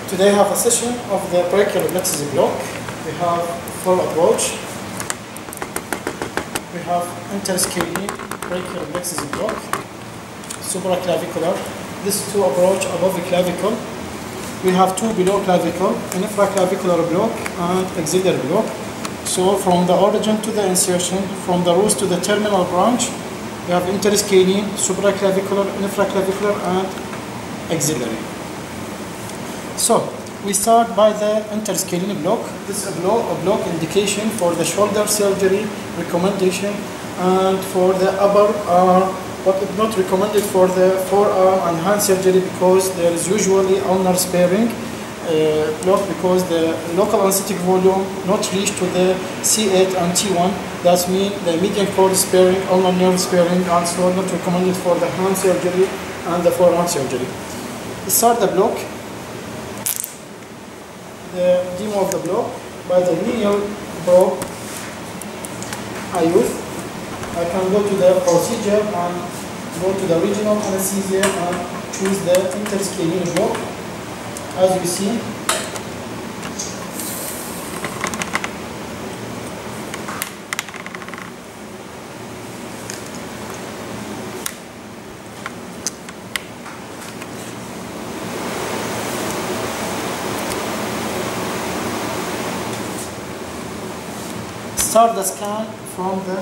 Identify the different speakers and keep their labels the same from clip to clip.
Speaker 1: Today I have a session of the brachial plexus block. We have full approach. We have interscalene brachial plexus block, supraclavicular. This two approach above the clavicle. We have two below clavicle, infraclavicular block and axillary block. So from the origin to the insertion, from the root to the terminal branch, we have interscalene, supraclavicular, infraclavicular and axillary. So we start by the interscalene block. This is a block indication for the shoulder surgery recommendation, and for the upper arm, but it's not recommended for the forearm and hand surgery because there is usually ulnar sparing block because the local anesthetic volume not reached to the C8 and T1. That means the median cord sparing, ulnar nerve sparing, and so not recommended for the hand surgery and the forearm surgery. We start the block. The demo of the block by the linear probe I use. I can go to the procedure and go to the regional anesthesia and choose the interscalene block. As you see, start the scan from the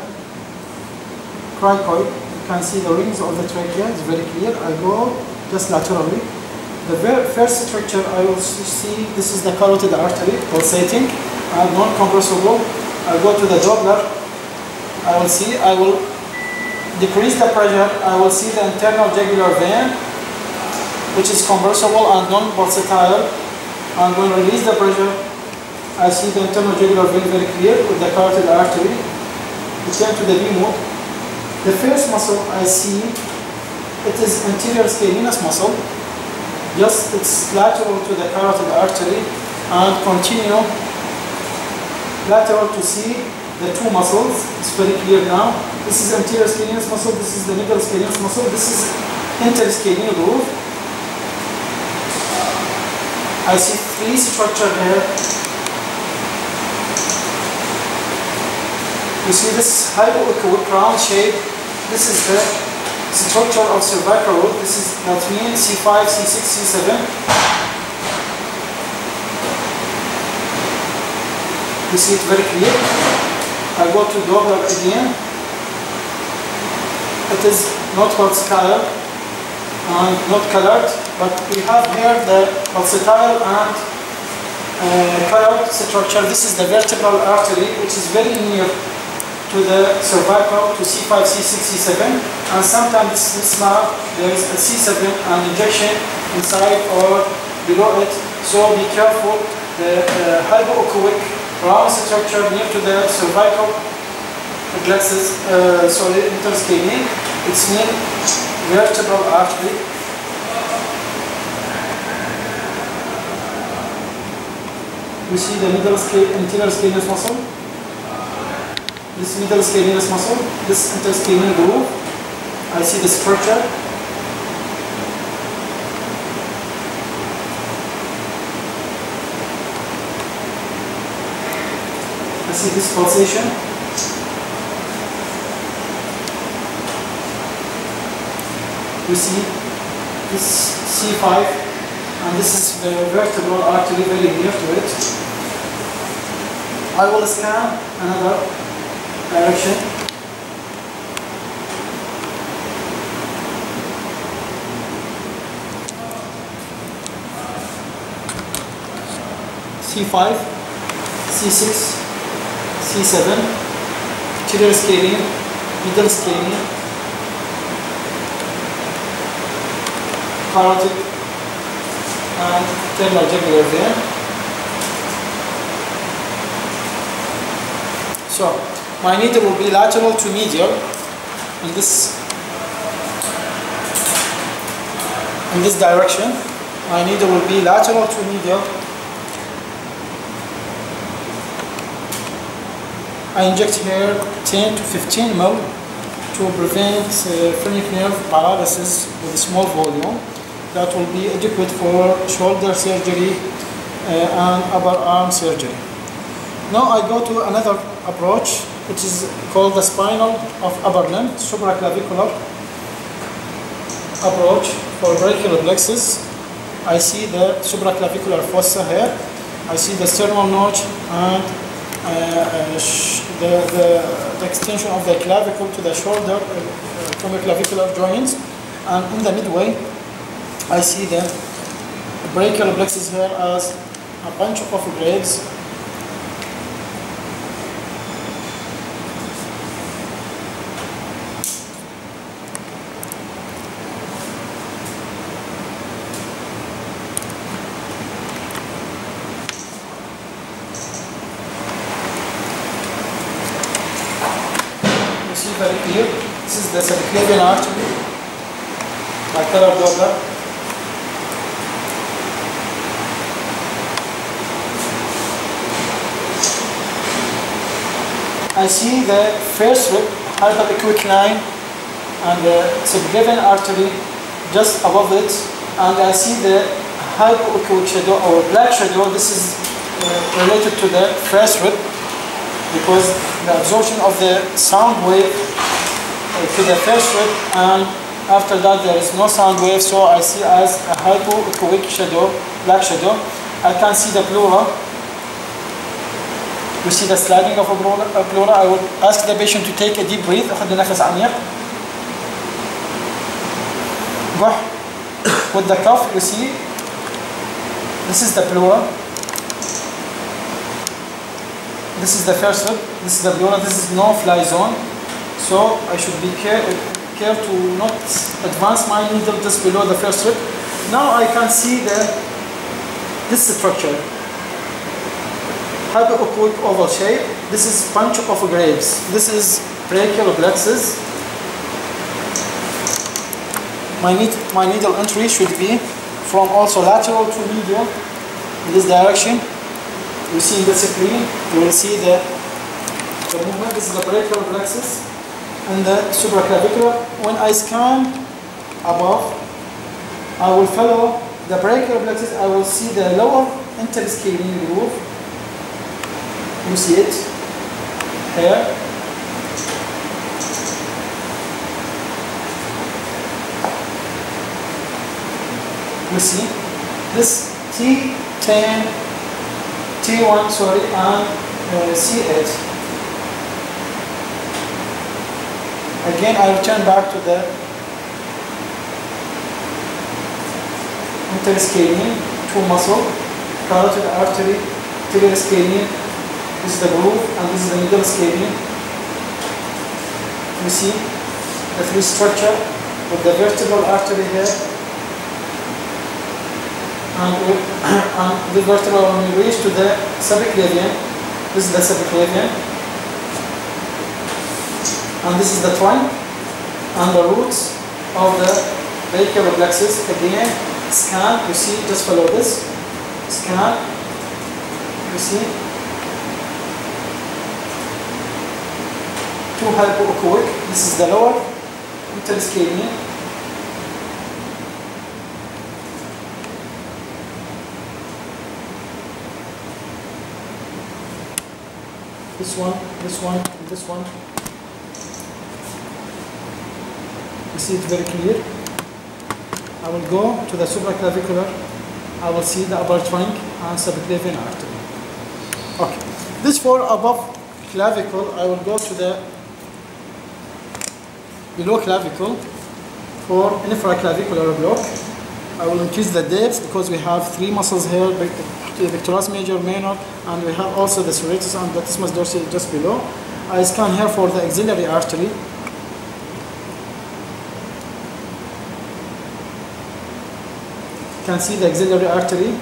Speaker 1: cricoid. You can see the rings of the trachea, it's very clear. I go just laterally. The very first structure I will see, this is the carotid artery pulsating and non-compressible. I go to the Doppler. I will see, I will decrease the pressure. I will see the internal jugular vein, which is compressible and non-pulsatile. And when I release the pressure, I see the internal jugular vein very clear with the carotid artery. We turn to the B mode. The first muscle I see, it is anterior scalenus muscle. Just it's lateral to the carotid artery and continue lateral to see the two muscles. It's very clear now. This is anterior scalenus muscle. This is the middle scalenus muscle. This is interscalene groove. I see three structures here. You see this hypoechoic round shape. This is the structure of cervical root. This is that means C5, C6, C7. You see it very clear. I go to Doppler again. It is not pulsatile and not colored, but we have here the pulsatile and colored structure. This is the vertebral artery, which is very near to the cervical, to C5, C6, C7, and sometimes this now there is a C7 and injection inside or below it, so be careful. The hypoechoic round structure near to the cervical plexus, interscalene, it's near vertebral artery. You see the middle anterior scalenus muscle. This middle scalenus muscle, this interscalene groove. I see the structure. I see this pulsation. You see this C5, and this is the vertebral artery very near to it. I will scan another direction. C5, C6, C7, anterior scalenus, middle scalenus, carotid, and terminal jugular vein. So my needle will be lateral to medial in this direction. My needle will be lateral to medial. I inject here 10 to 15 ml to prevent phrenic nerve paralysis with a small volume. that will be adequate for shoulder surgery and upper arm surgery. Now I go to another approach, which is called the spinal of upper limb, supraclavicular approach for brachial plexus. I see the supraclavicular fossa here. I see the sternal notch and the extension of the clavicle to the shoulder clavicular joints, and in the midway I see the brachial plexus here as a bunch of grapes. Very clear. This is the subclavian artery by color Doppler. I see the first rib, hypoequic line, and the subclavian artery just above it, and I see the hypoequic shadow or black shadow. This is related to the first rib, because the absorption of the sound wave to the first rib, and after that there is no sound wave, so I see as a hypoechoic shadow, black shadow. I can see the pleura. You see the sliding of a pleura. I would ask the patient to take a deep breath. أخذ نفس عميق. With the cuff, you see, this is the pleura. This is the first rib, this is the pleura, this is no-fly zone. So I should be careful to not advance my needle just below the first rib. Now I can see this structure. Hypoechoic oval shape. This is bunch of grapes. This is brachial plexus. My needle entry should be from also lateral to medial in this direction. You see in the screen, you will see the movement. This is the brachial plexus and the supraclavicular. When I scan above, I will follow the brachial plexus. I will see the lower interscalene groove. You see it here. You see this T10. T1, sorry, and C8. Again, I return back to the interscalene, two muscle, carotid artery, tibial scalene. This is the groove, and this is the middle scalene. You see the three structure with the vertebral artery here. And the vertebral, when we reach to the subclavian, this is the subclavian, and this is the trunk and the roots of the brachial plexus. Again, scan, you see, just follow this, scan, you see, two hypoechoic, this is the lower interscalene. This one, this one, and this one. You see it very clear. I will go to the supraclavicular. I will see the upper trunk and subclavian artery. Okay. This for above clavicle, I will go to the below clavicle for infraclavicular block. I will increase the depth because we have three muscles here, the pectoralis major, minor, and we have also the serratus and the latissimus dorsi just below. I scan here for the axillary artery. You can see the axillary artery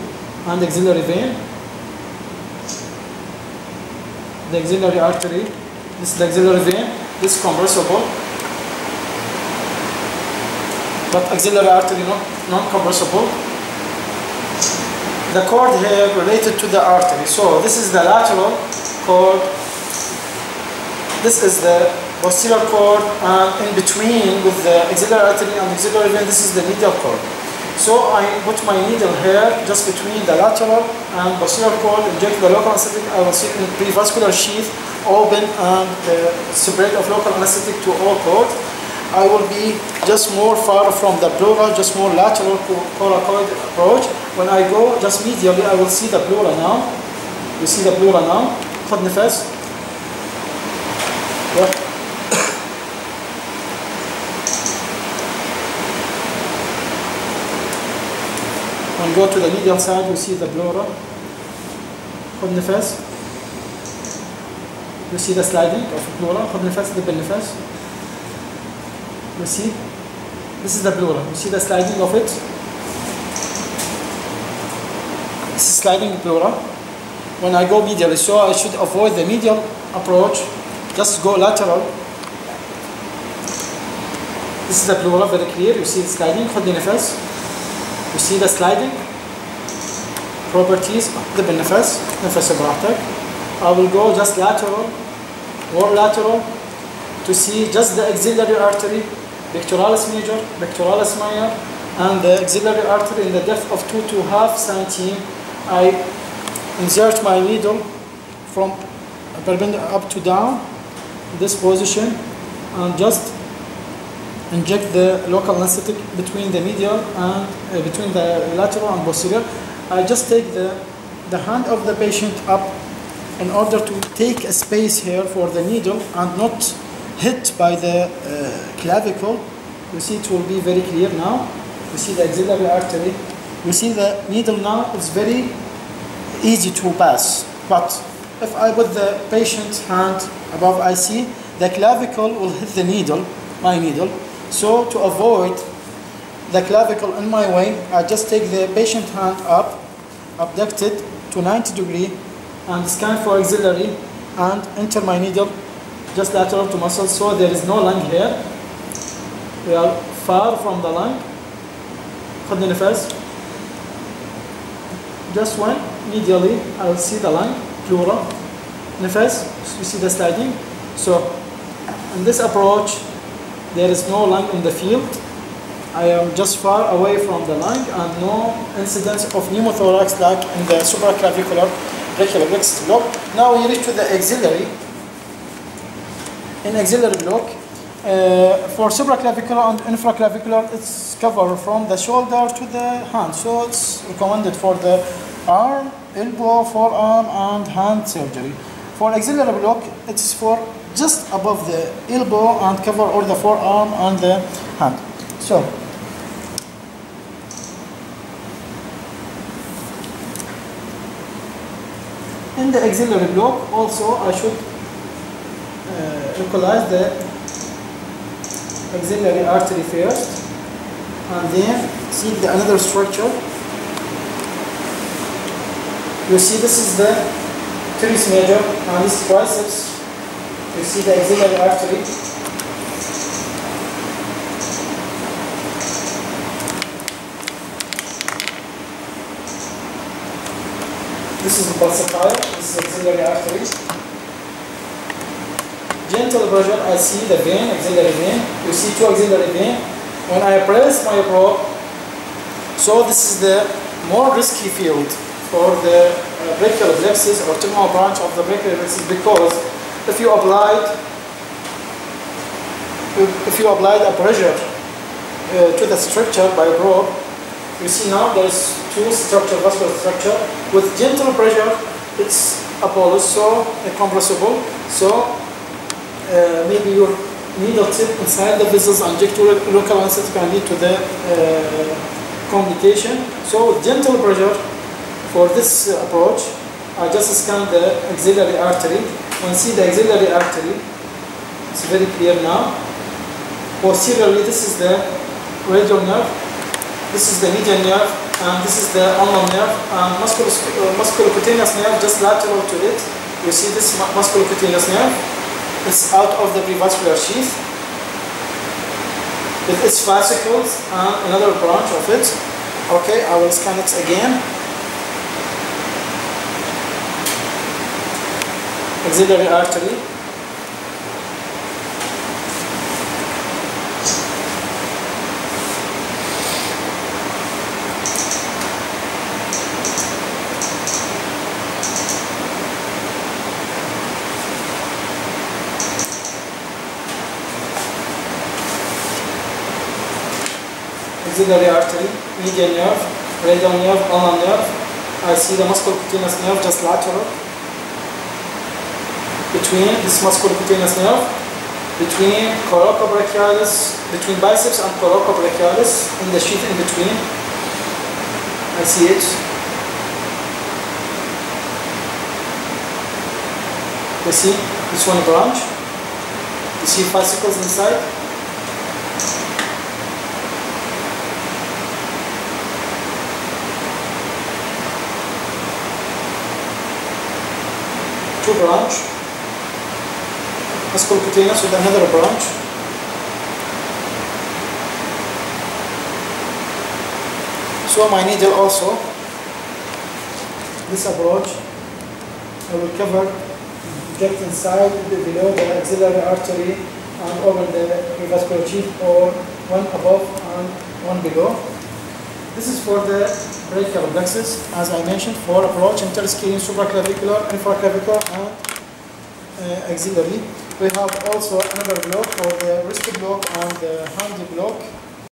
Speaker 1: and the axillary vein. The axillary artery, this is the axillary vein, this is compressible. But axillary artery non-compressible. The cord here related to the artery. So this is the lateral cord. This is the posterior cord, and in between with the axillary artery and axillary vein, this is the medial cord. So I put my needle here just between the lateral and posterior cord, inject the local anesthetic. I will see in prevascular sheath open and separate of local anesthetic to all cord. I will be just more far from the pleura, just more lateral coracoid approach. When I go just medially, I will see the pleura now. You see the pleura now. خد نفس. When go to the medial side, you see the pleura. خد نفس. You see the sliding of the pleura. خد نفس, دب النفس. You see? This is the pleura. You see the sliding of it? This is sliding pleura. When I go medially, so I should avoid the medial approach. Just go lateral. This is the pleura, very clear. You see the sliding. خد نفس. You see the sliding properties. دب النفس. نفس براحتك. I will go just lateral, more lateral, to see just the axillary artery, pectoralis major, pectoralis minor, and the axillary artery in the depth of 2 to 1/2 cm. I insert my needle from perpendicular up to down, this position, and just inject the local anesthetic between the medial and between the lateral and posterior. I just take the hand of the patient up in order to take a space here for the needle and not hit by the clavicle. You see it will be very clear now. You see the axillary artery. You see the needle now is very easy to pass. But if I put the patient's hand above IC, the clavicle will hit the needle, my needle. So to avoid the clavicle in my way, I just take the patient hand up, abducted to 90 degrees, and scan for axillary and enter my needle just lateral to muscle, so there is no lung here. We are far from the lung. خد نفس. Just one medially, I will see the lung, pleura. نفس. You see the sliding. So in this approach, there is no lung in the field. I am just far away from the lung and no incidence of pneumothorax like in the supraclavicular brachial plexus block. Now we reach to the axillary. In axillary block, for supraclavicular and infraclavicular, it's covered from the shoulder to the hand. So it's recommended for the arm, elbow, forearm, and hand surgery. For axillary block, it's for just above the elbow and cover all the forearm and the hand. So, in the axillary block, also I should localize the axillary artery first, and then see another structure. You see this is the teres major and this triceps. You see the axillary artery. This is the pulsatile, this is axillary artery. Gentle pressure, I see the vein, axillary vein. You see two axillary vein. When I press my probe, so this is the more risky field for the brachial plexus or terminal branch of the brachial plexus, because if you applied a pressure to the structure by probe, you see now there is two structure, vascular structure. With gentle pressure, it's apollos, so compressible. So maybe your needle tip inside the vessels and inject local anesthetic can lead to the complication. So with gentle pressure for this approach, I just scan the axillary artery. When you see the axillary artery, it's very clear now. Posteriorly, this is the radial nerve, this is the median nerve, and this is the ulnar nerve, and musculocutaneous nerve just lateral to it. You see this musculocutaneous nerve. It's out of the prevascular sheath with its fascicles and another branch of it. Okay, I will scan it again. Axillary artery. axillary artery, medial nerve, radial nerve, ulnar nerve. I see the musculocutaneous nerve just lateral between this musculocutaneous nerve, between coracobrachialis, between biceps and coracobrachialis, in the sheath in between. I see it. You see this one branch. You see fascicles inside. Two branch. Musculocutaneous with another branch. So my needle also. This approach I will cover, get inside below the axillary artery and open the revascular sheath, or one above and one below. This is for the brachial plexus, as I mentioned, for approach, interscalene, supraclavicular, infraclavicular, and axillary. We have also another block for the wrist block and the hand block.